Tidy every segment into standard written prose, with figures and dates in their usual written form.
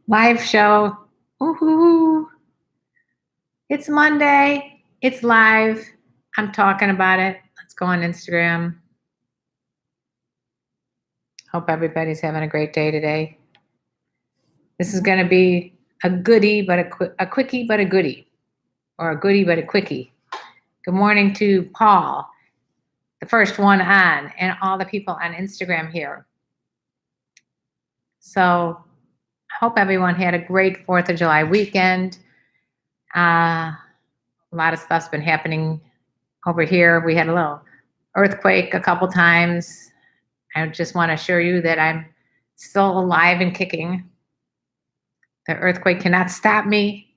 Live show. Woohoo. It's Monday. It's live. I'm talking about it. Let's go on Instagram. Hope everybody's having a great day today. This is going to be a goodie, but a quickie, but a goodie. Or a goodie, but a quickie. Good morning to Paul, the first one on, and all the people on Instagram here. So I hope everyone had a great 4th of July weekend. A lot of stuff's been happening over here. We had a little earthquake a couple times. I just want to assure you that I'm still alive and kicking. The earthquake cannot stop me.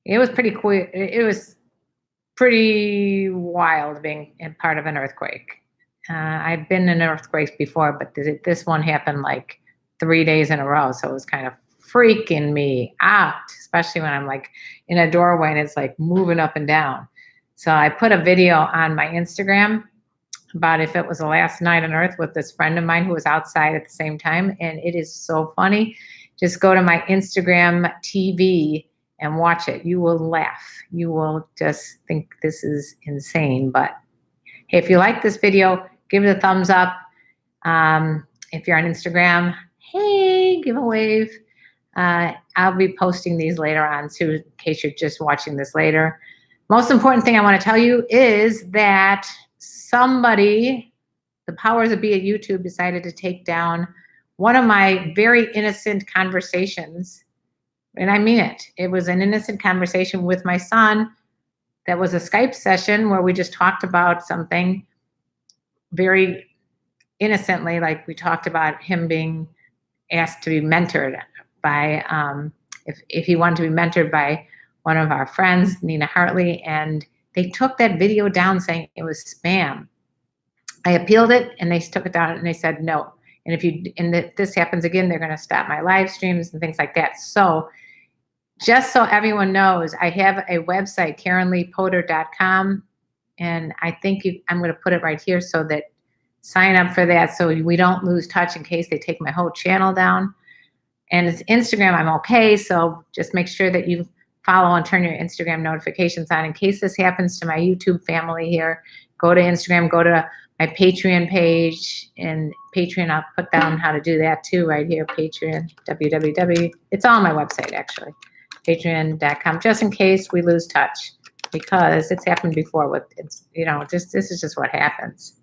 It was pretty cool. It was pretty wild being part of an earthquake. I've been in earthquakes before, but this one happened like 3 days in a row. So it was kind of freaking me out, especially when I'm like in a doorway and it's like moving up and down. So I put a video on my Instagram about if it was the last night on earth with this friend of mine who was outside at the same time. And it is so funny. Just go to my Instagram TV and watch it. You will laugh. You will just think this is insane. But hey, if you like this video, give it a thumbs up. If you're on Instagram, hey, give a wave. I'll be posting these later on too, in case you're just watching this later. Most important thing I want to tell you is that somebody, the powers that be at YouTube, decided to take down one of my very innocent conversations. And I mean it. It was an innocent conversation with my son that was a Skype session where we just talked about something very innocently, like we talked about him being asked to be mentored by, if he wanted to be mentored by one of our friends, Nina Hartley, and they took that video down saying it was spam. I appealed it and they took it down and they said no. And if this happens again, they're going to stop my live streams and things like that. So just so everyone knows, I have a website, KarenLeePotter.com, and I think I'm going to put it right here so that sign up for that so we don't lose touch in case they take my whole channel down. And it's Instagram, I'm okay, so just make sure that you follow and turn your Instagram notifications on in case this happens to my YouTube family here. Go to Instagram, go to my Patreon page, and Patreon, I'll put down how to do that too right here, Patreon, www. It's on my website actually, patreon.com, just in case we lose touch, because it's happened before with, this is just what happens.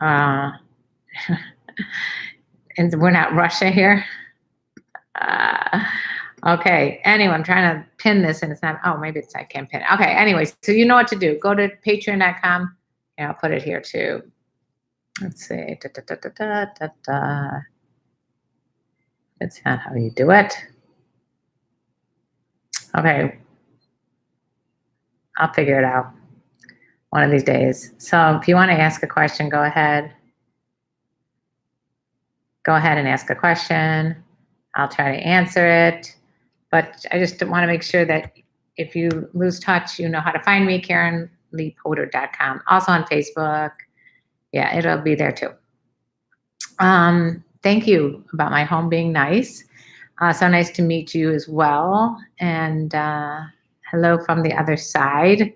And we're not Russia here. Okay, anyway, I'm trying to pin this and it's not, maybe I can't pin it. Okay, anyways, so you know what to do. Go to patreon.com and I'll put it here too. Let's see. That's not how you do it. Okay, I'll figure it out one of these days. So if you want to ask a question, go ahead. Go ahead and ask a question. I'll try to answer it. But I just want to make sure that if you lose touch, you know how to find me, KarenLeePotter.com. Also on Facebook. Yeah, it'll be there too. Thank you about my home being nice. So nice to meet you as well. And hello from the other side.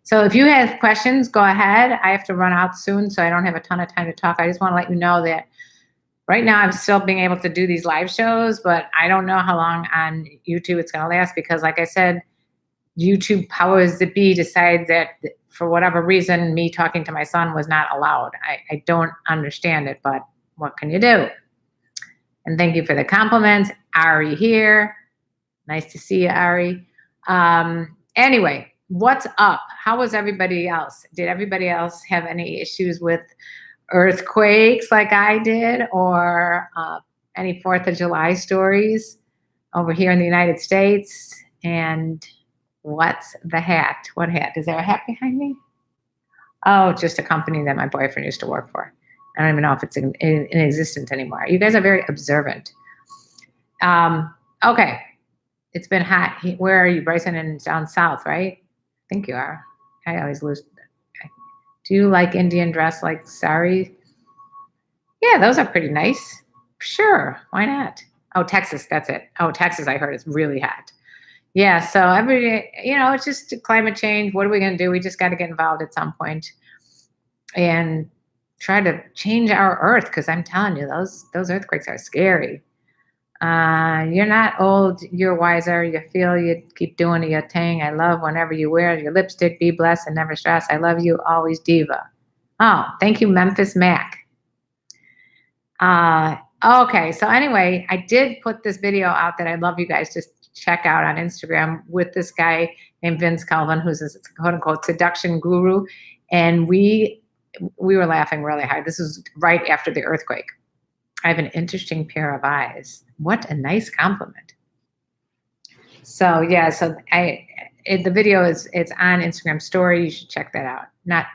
So if you have questions, go ahead. I have to run out soon, so I don't have a ton of time to talk. I just want to let you know that right now I'm still being able to do these live shows, but I don't know how long on YouTube it's going to last because, like I said, YouTube powers that be decide that for whatever reason, me talking to my son was not allowed. I don't understand it, but what can you do? And thank you for the compliments. Ari here. Nice to see you, Ari. Anyway, what's up? How was everybody else? Did everybody else have any issues with earthquakes like I did, or any 4th of July stories over here in the United States? And what's the hat? What hat? Is there a hat behind me? Oh, just a company that my boyfriend used to work for. I don't even know if it's in existence anymore. You guys are very observant. Okay. It's been hot. Where are you, Bryson? And down south, right? I think you are. I always lose. Okay. Do you like Indian dress like sari? Yeah, those are pretty nice. Sure. Why not? Oh, Texas, that's it. Oh, Texas, I heard it's really hot. Yeah, so every day, it's just climate change. What are we going to do? We just got to get involved at some point and try to change our earth, because I'm telling you, those earthquakes are scary. You're not old, you're wiser. You feel, you keep doing your thing. I love whenever you wear your lipstick. Be blessed and never stress. I love you always, Diva. Oh, thank you, Memphis Mac. Okay, so anyway, I did put this video out that I'd love you guys to check out on Instagram with this guy named Vince Calvin, who's a quote unquote seduction guru. And we were laughing really hard. This was right after the earthquake. I have an interesting pair of eyes. What a nice compliment. So yeah, the video it's on Instagram story. You should check that out. Not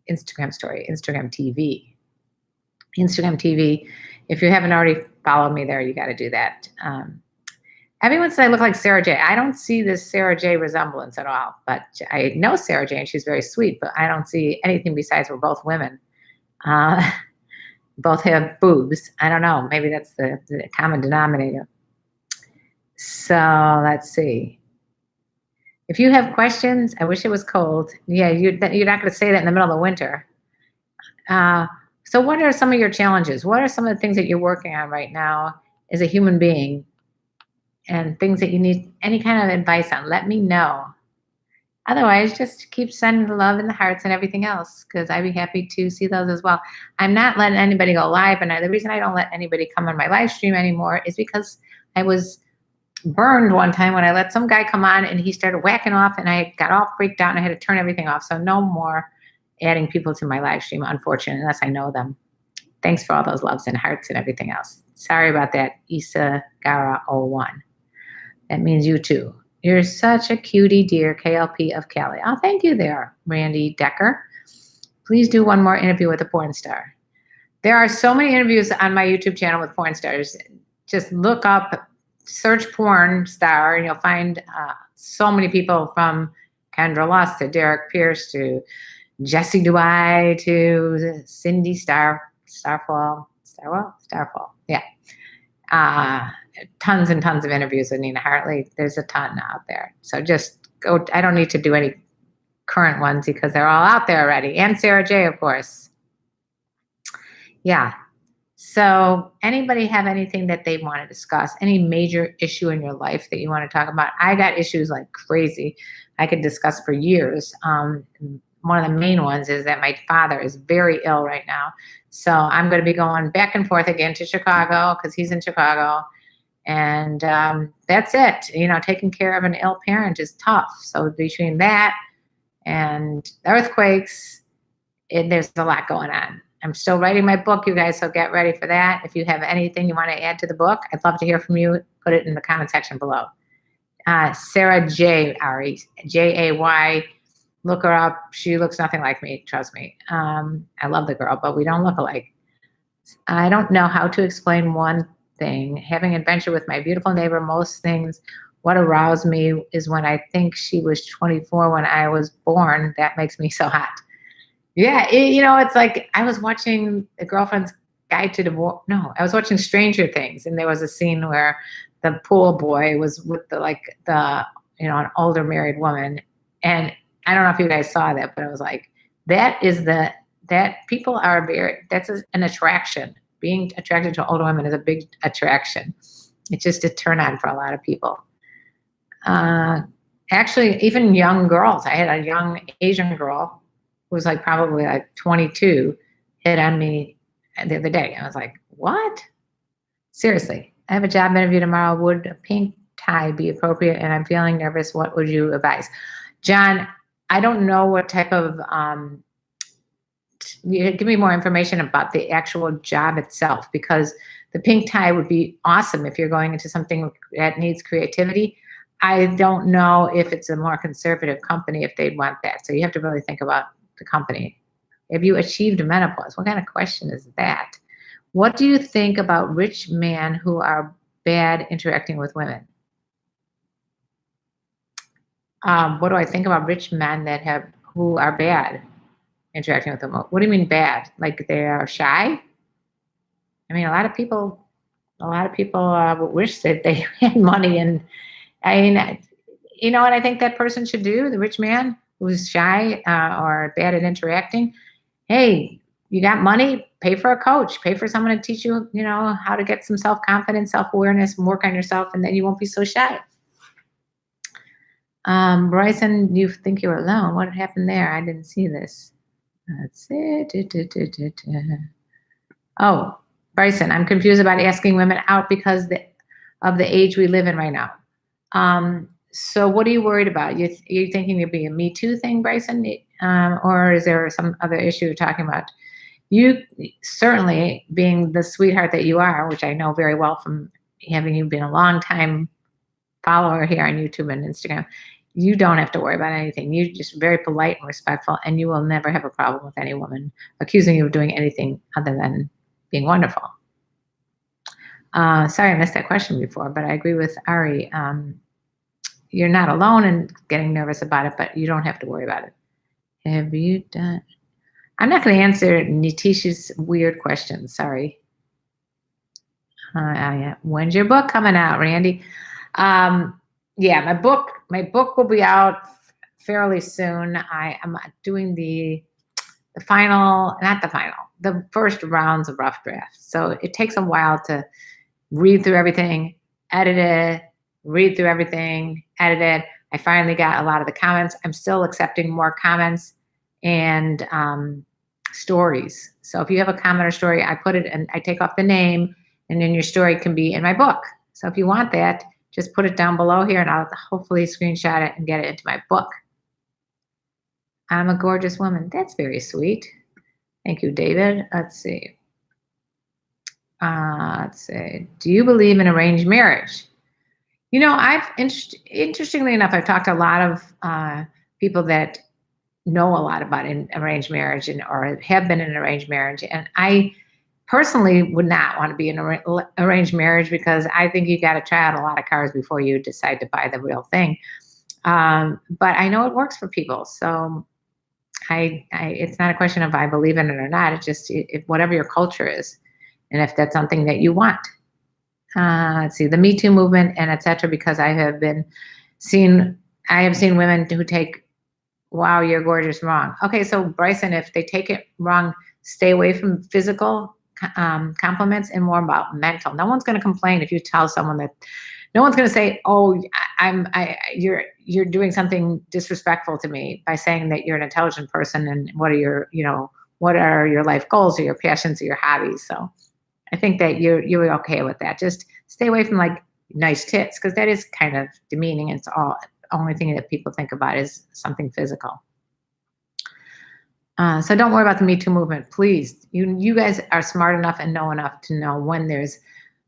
Instagram story, Instagram TV. Instagram TV. If you haven't already followed me there, you got to do that. Everyone said I look like Sarah J. I don't see this Sarah J resemblance at all, but I know Sarah J and she's very sweet, but I don't see anything besides we're both women. Both have boobs. I don't know. Maybe that's the common denominator. So let's see. If you have questions, I wish it was cold. Yeah, you're not going to say that in the middle of the winter. So what are some of your challenges? What are some of the things that you're working on right now as a human being, and things that you need any kind of advice on? Let me know. Otherwise, just keep sending the love and the hearts and everything else, because I'd be happy to see those as well. I'm not letting anybody go live, and the reason I don't let anybody come on my live stream anymore is because I was burned one time when I let some guy come on and he started whacking off, and I got all freaked out and I had to turn everything off. So no more adding people to my live stream, unfortunately, unless I know them. Thanks for all those loves and hearts and everything else. Sorry about that, Isa Gara 01. That means you too. You're such a cutie, dear. KLP of Cali. Oh, thank you there, Randy Decker. Please do one more interview with a porn star. There are so many interviews on my YouTube channel with porn stars. Just look up, search porn star, and you'll find so many people, from Kendra Lust to Derek Pierce to Jessie Dubai to Cindy Starfall. Yeah. Tons and tons of interviews with Nina Hartley. There's a ton out there. So just go. I don't need to do any current ones because they're all out there already. And Sarah J, of course. Yeah. So anybody have anything that they want to discuss? Any major issue in your life that you want to talk about? I got issues like crazy. I could discuss for years. One of the main ones is that my father is very ill right now. So I'm going to be going back and forth again to Chicago because he's in Chicago. And that's it. Taking care of an ill parent is tough. So between that and earthquakes, there's a lot going on. I'm still writing my book, you guys, so get ready for that. If you have anything you want to add to the book, I'd love to hear from you. Put it in the comment section below. Sarah J, Ari, Jay. Look her up. She looks nothing like me, trust me. I love the girl, but we don't look alike. I don't know how to explain one thing. Having adventure with my beautiful neighbor, most things, what aroused me is when I think she was 24 when I was born. That makes me so hot. Yeah, it's like I was watching The Girlfriend's Guide to Divorce. No, I was watching Stranger Things, and there was a scene where the pool boy was with an older married woman, and I don't know if you guys saw that, but I was like, that people are that's an attraction. Being attracted to older women is a big attraction. It's just a turn on for a lot of people. Actually, even young girls. I had a young Asian girl who was probably 22 hit on me the other day. I was like, what? Seriously, I have a job interview tomorrow. Would a pink tie be appropriate? And I'm feeling nervous. What would you advise? John, I don't know what type of, give me more information about the actual job itself, because the pink tie would be awesome if you're going into something that needs creativity. I don't know if it's a more conservative company, if they'd want that. So you have to really think about the company. Have you achieved menopause? What kind of question is that? What do you think about rich men who are bad interacting with women? What do I think about rich men who are bad interacting with them? What do you mean bad? Like they are shy? I mean, a lot of people A lot of people wish that they had money, and I mean, you know what I think that person should do? The rich man who's shy or bad at interacting. Hey, you got money? Pay for a coach. Pay for someone to teach you, you know, how to get some self confidence, self awareness, and work on yourself, and then you won't be so shy. Bryson, you think you're alone? What happened there? I didn't see this. Let's see. Oh, Bryson, I'm confused about asking women out because of the age we live in right now. So what are you worried about? You thinking it'd be a Me Too thing, Bryson? Or is there some other issue you're talking about? You certainly, being the sweetheart that you are, which I know very well from having you been a long time follower here on YouTube and Instagram, you don't have to worry about anything. You're just very polite and respectful, and you will never have a problem with any woman accusing you of doing anything other than being wonderful. Sorry, I missed that question before, but I agree with Ari. You're not alone in getting nervous about it, but you don't have to worry about it. Have you done? I'm not going to answer Nitisha's weird questions. Sorry. When's your book coming out, Randy? Yeah, my book will be out fairly soon. I am doing the final, not the final, the first rounds of rough drafts. So it takes a while to read through everything, edit it, read through everything, edit it. I finally got a lot of the comments. I'm still accepting more comments and stories. So if you have a comment or story, I put it and I take off the name, and then your story can be in my book. So if you want that, just put it down below here and I'll hopefully screenshot it and get it into my book. I'm a gorgeous woman. That's very sweet. Thank you, David. Let's see. Do you believe in arranged marriage? You know, interestingly enough, I've talked to a lot of people that know a lot about arranged marriage or have been in an arranged marriage. And I personally would not want to be in an arranged marriage because I think you got to try out a lot of cars before you decide to buy the real thing. But I know it works for people. So it's not a question of I believe in it or not. It's just whatever your culture is. And if that's something that you want. Let's see, the Me Too movement and etc. Because I have seen women who take, wow, you're gorgeous, wrong. Okay, so Bryson, if they take it wrong, stay away from physical compliments and more about mental. No one's going to complain if you tell someone that. No one's going to say, "Oh, you're doing something disrespectful to me" by saying that you're an intelligent person and what are your life goals or your passions or your hobbies. So I think that you're okay with that. Just stay away from like nice tits because that is kind of demeaning. It's only thing that people think about is something physical. So don't worry about the Me Too movement, please. You guys are smart enough and know enough to know when there's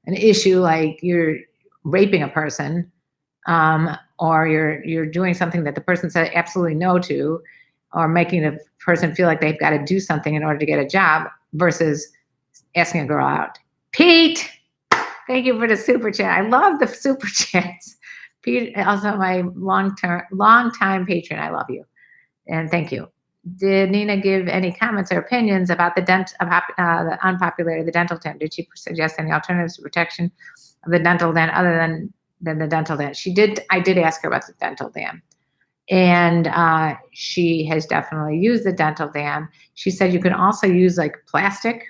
an issue like you're raping a person, or you're doing something that the person said absolutely no to, or making a person feel like they've got to do something in order to get a job versus asking a girl out. Pete, thank you for the super chat. I love the super chats. Pete, also my long time patron. I love you, and thank you. Did Nina give any comments or opinions about the unpopularity of the dental dam? Did she suggest any alternatives to protection of the dental dam other than the dental dam? She did. I did ask her about the dental dam, and she has definitely used the dental dam. She said you can also use like plastic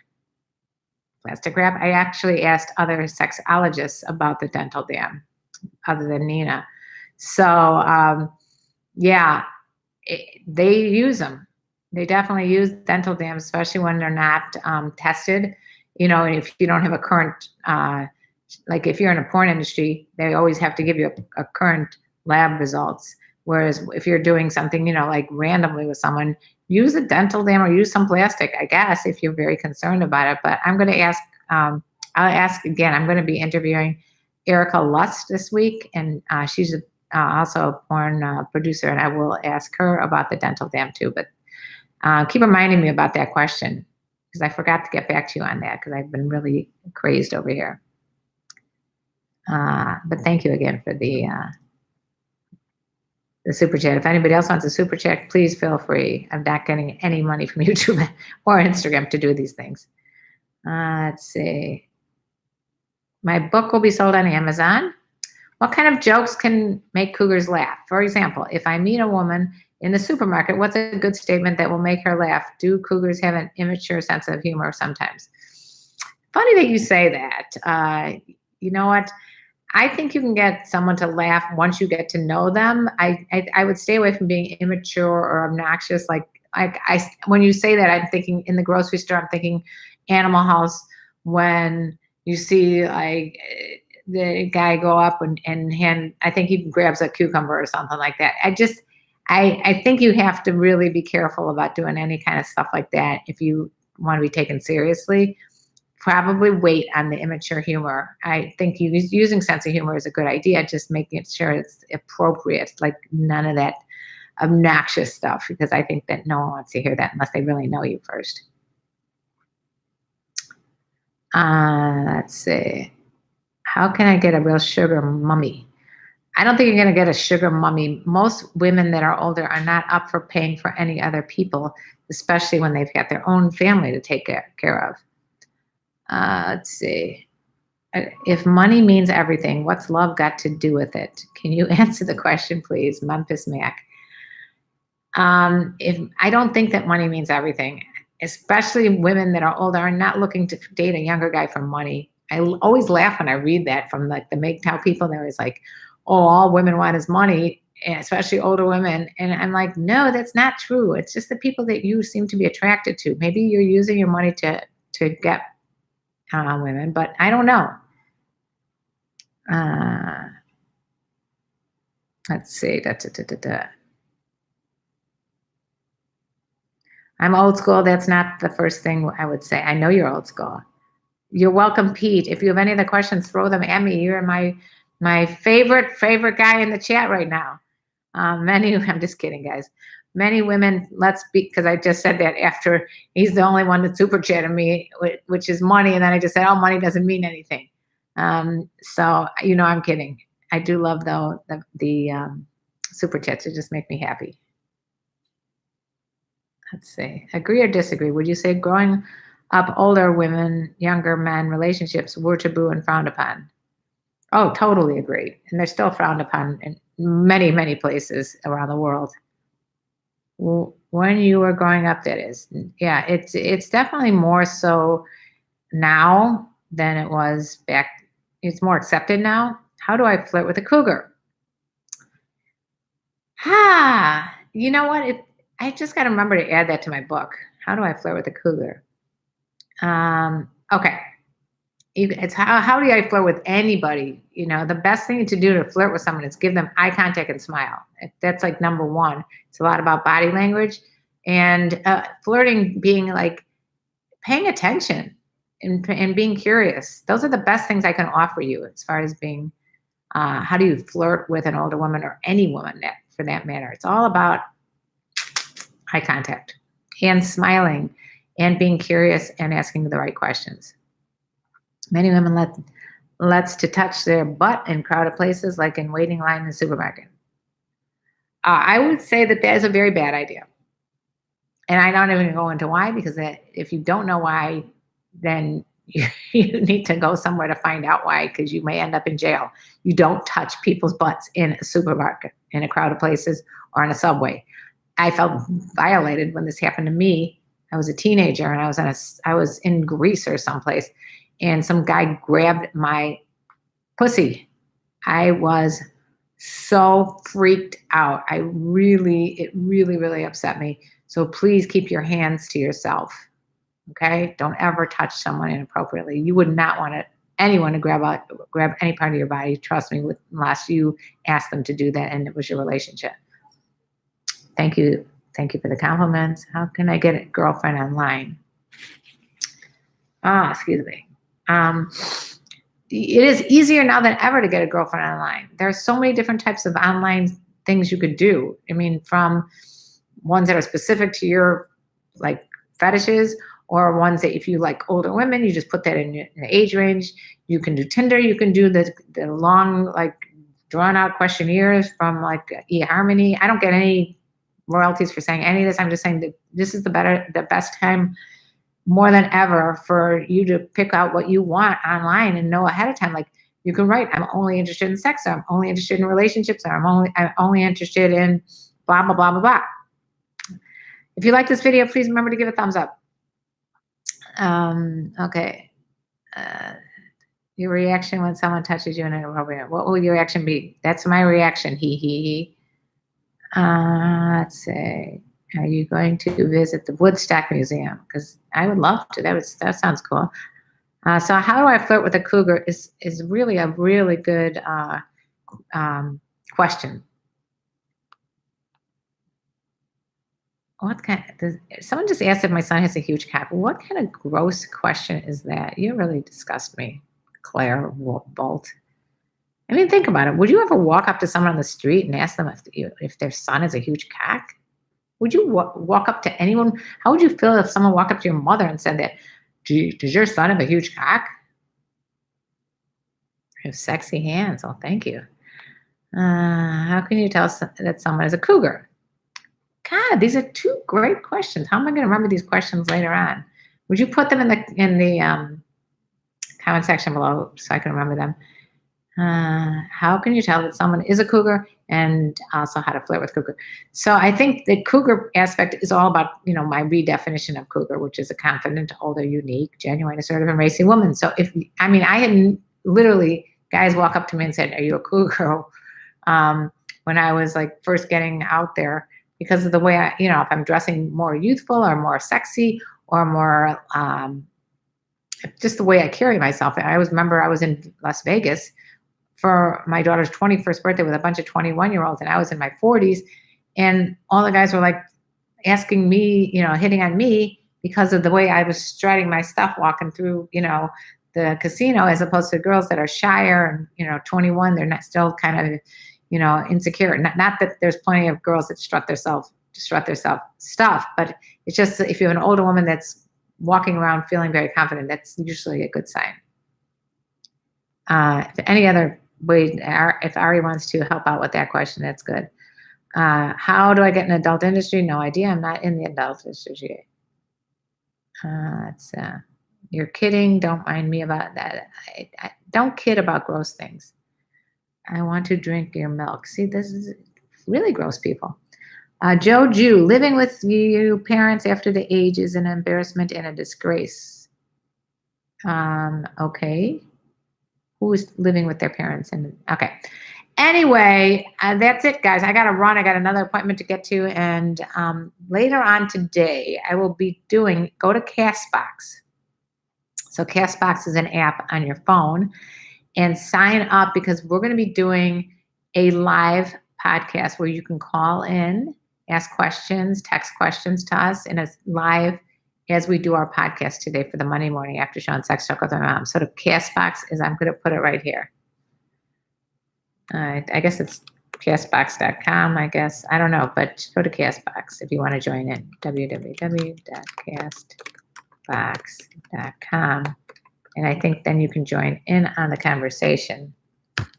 wrap. I actually asked other sexologists about the dental dam other than Nina. So yeah. They use them. They definitely use dental dams, especially when they're not tested. You know, if you don't have a current, like if you're in a porn industry, they always have to give you a current lab results. Whereas if you're doing something, you know, like randomly with someone, use a dental dam or use some plastic, I guess, if you're very concerned about it. But I'm going to ask, I'll ask again. I'm going to be interviewing Erica Lust this week, and she's also a porn producer, and I will ask her about the dental dam too. But keep reminding me about that question because I forgot to get back to you on that because I've been really crazed over here. But thank you again for the super chat. If anybody else wants a super chat, please feel free. I'm not getting any money from YouTube or Instagram to do these things. Let's see. My book will be sold on Amazon. What kind of jokes can make cougars laugh? For example, if I meet a woman in the supermarket, what's a good statement that will make her laugh? Do cougars have an immature sense of humor sometimes? Funny that you say that. You know what? I think you can get someone to laugh once you get to know them. I would stay away from being immature or obnoxious. When you say that, I'm thinking in the grocery store. I'm thinking Animal House when you see the guy go up and hand. I think he grabs a cucumber or something like that. I think you have to really be careful about doing any kind of stuff like that if you want to be taken seriously. Probably wait on the immature humor. I think using sense of humor is a good idea, just making sure it's appropriate, like none of that obnoxious stuff, because I think that no one wants to hear that unless they really know you first. Let's see. How can I get a real sugar mummy? I don't think you're going to get a sugar mummy. Most women that are older are not up for paying for any other people, especially when they've got their own family to take care of. Let's see. If money means everything, what's love got to do with it? Can you answer the question, please? Memphis Mac. If I don't think that money means everything, especially women that are older are not looking to date a younger guy for money. I always laugh when I read that from like the MGTOW people. They're always like, "Oh, all women want is money," and especially older women. And I'm like, no, that's not true. It's just the people that you seem to be attracted to. Maybe you're using your money to get women, but I don't know. Let's see. I'm old school. That's not the first thing I would say. I know you're old school. You're welcome, Pete. If you have any other questions, throw them at me. You're my favorite guy in the chat right now. I'm just kidding, guys. Many women, because I just said that after he's the only one that super chatted me, which is money. And then I just said, oh, money doesn't mean anything. So, I'm kidding. I do love, though, the super chats. It just make me happy. Let's see. Agree or disagree? Would you say growing up older women, younger men relationships were taboo and frowned upon? Oh, totally agree. And they're still frowned upon in many, many places around the world. When you were growing up, that is. Yeah, it's definitely more so now than it was back. It's more accepted now. How do I flirt with a cougar? You know what? I just got to remember to add that to my book. How do I flirt with a cougar? Okay. It's how do I flirt with anybody? The best thing to do to flirt with someone is give them eye contact and smile. That's like number one. It's a lot about body language and flirting, being like paying attention and being curious. Those are the best things I can offer you as far as being. How do you flirt with an older woman or any woman for that matter? It's all about eye contact and smiling and being curious and asking the right questions. Many women lets to touch their butt in crowded places like in waiting line in the supermarket. I would say that is a very bad idea. And I don't even go into why, because if you don't know why, then you need to go somewhere to find out why, because you may end up in jail. You don't touch people's butts in a supermarket, in a crowded places, or in a subway. I felt violated when this happened to me. I was a teenager and I was in Greece or someplace, and some guy grabbed my pussy. I was so freaked out. It really, really upset me. So please keep your hands to yourself. Okay? Don't ever touch someone inappropriately. You would not want anyone to grab any part of your body, trust me, unless you ask them to do that and it was your relationship. Thank you. Thank you for the compliments. How can I get a girlfriend online? Excuse me. It is easier now than ever to get a girlfriend online. There are so many different types of online things you could do. I mean, from ones that are specific to your like fetishes, or ones that if you like older women, you just put that in the age range. You can do Tinder. You can do the long, like drawn out questionnaires from like eHarmony. I don't get any royalties for saying any of this. I'm just saying that this is the best time more than ever for you to pick out what you want online and know ahead of time. Like you can write, I'm only interested in sex, or I'm only interested in relationships, or I'm only interested in blah, blah, blah, blah, blah. If you like this video, please remember to give a thumbs up. Okay. Your reaction when someone touches you in an inappropriate. What will your reaction be? That's my reaction. He. Let's see. Are you going to visit the Woodstock Museum? Because I would love to. That sounds cool. So how do I flirt with a cougar is really a really good question. Someone just asked if my son has a huge cock. What kind of gross question is that? You really disgust me, Claire Bolt. I mean, think about it. Would you ever walk up to someone on the street and ask them if their son has a huge cock? Would you walk up to anyone? How would you feel if someone walked up to your mother and said that? Does your son have a huge cock? I have sexy hands. Oh, thank you. How can you tell that someone is a cougar? God, these are two great questions. How am I going to remember these questions later on? Would you put them in the comment section below so I can remember them? How can you tell that someone is a cougar, and also how to flirt with cougar? So I think the cougar aspect is all about, my redefinition of cougar, which is a confident, older, unique, genuine, assertive, and racy woman. So I had literally guys walk up to me and said, "Are you a cougar?" When I was like first getting out there, because of the way if I'm dressing more youthful or more sexy or more just the way I carry myself. I always remember I was in Las Vegas for my daughter's 21st birthday with a bunch of 21-year-olds, and I was in my 40s, and all the guys were like asking me, hitting on me because of the way I was strutting my stuff walking through, the casino, as opposed to girls that are shyer and, 21, they're not still kind of, insecure. Not that there's plenty of girls that strut their stuff, but it's just if you have an older woman that's walking around feeling very confident, that's usually a good sign. If any other way, if Ari wants to help out with that question, that's good. How do I get an adult industry? No idea. I'm not in the adult industry. You're kidding. Don't mind me about that. I don't kid about gross things. I want to drink your milk. See, this is really gross, people. Joe Jew, living with you parents after the age is an embarrassment and a disgrace. Okay. Who is living with their parents? Okay. Anyway, that's it, guys. I got to run. I got another appointment to get to. And later on today, I will be go to Castbox. So Castbox is an app on your phone, and sign up, because we're going to be doing a live podcast where you can call in, ask questions, text questions to us, and it's live as we do our podcast today for the Monday morning after show on Sex Talk with my mom. So the Castbox is, I'm going to put it right here. I guess it's castbox.com, I guess. I don't know, but go to Castbox if you want to join in. www.castbox.com. And I think then you can join in on the conversation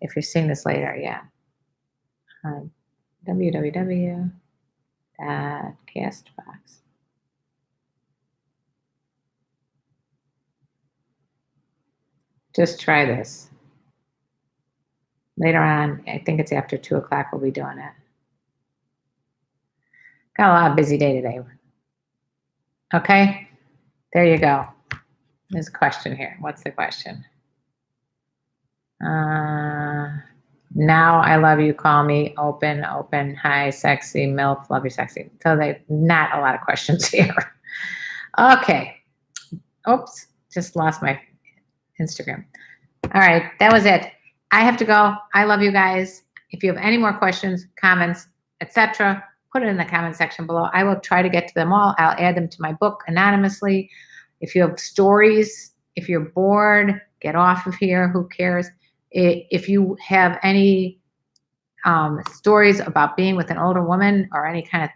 if you're seeing this later. Yeah. www.castbox. Just try this. Later on, I think it's after 2 o'clock, we'll be doing it. Got a lot of busy day today. Okay, there you go. There's a question here. What's the question? Now I love you. Call me. Open. Hi, sexy. MILF. Love you, sexy. So not a lot of questions here. Okay. Oops. Just lost my Instagram. All right. That was it. I have to go. I love you guys. If you have any more questions, comments, etc., put it in the comment section below. I will try to get to them all. I'll add them to my book anonymously. If you have stories, if you're bored, get off of here. Who cares? If you have any stories about being with an older woman or any kind of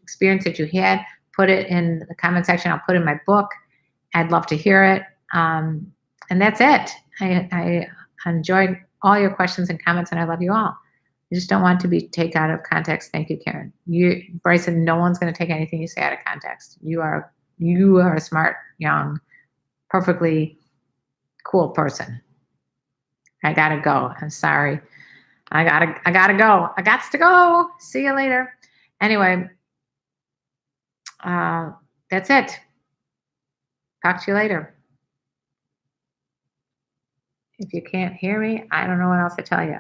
experience that you had, put it in the comment section. I'll put it in my book. I'd love to hear it. And that's it. I enjoyed all your questions and comments, and I love you all. I just don't want to be taken out of context. Thank you, Karen. Bryson, no one's going to take anything you say out of context. You are You are a smart, young, perfectly cool person. I gotta go. I'm sorry. I gotta go. I got to go. See you later. Anyway, uh, that's it. Talk to you later. If you can't hear me, I don't know what else to tell you.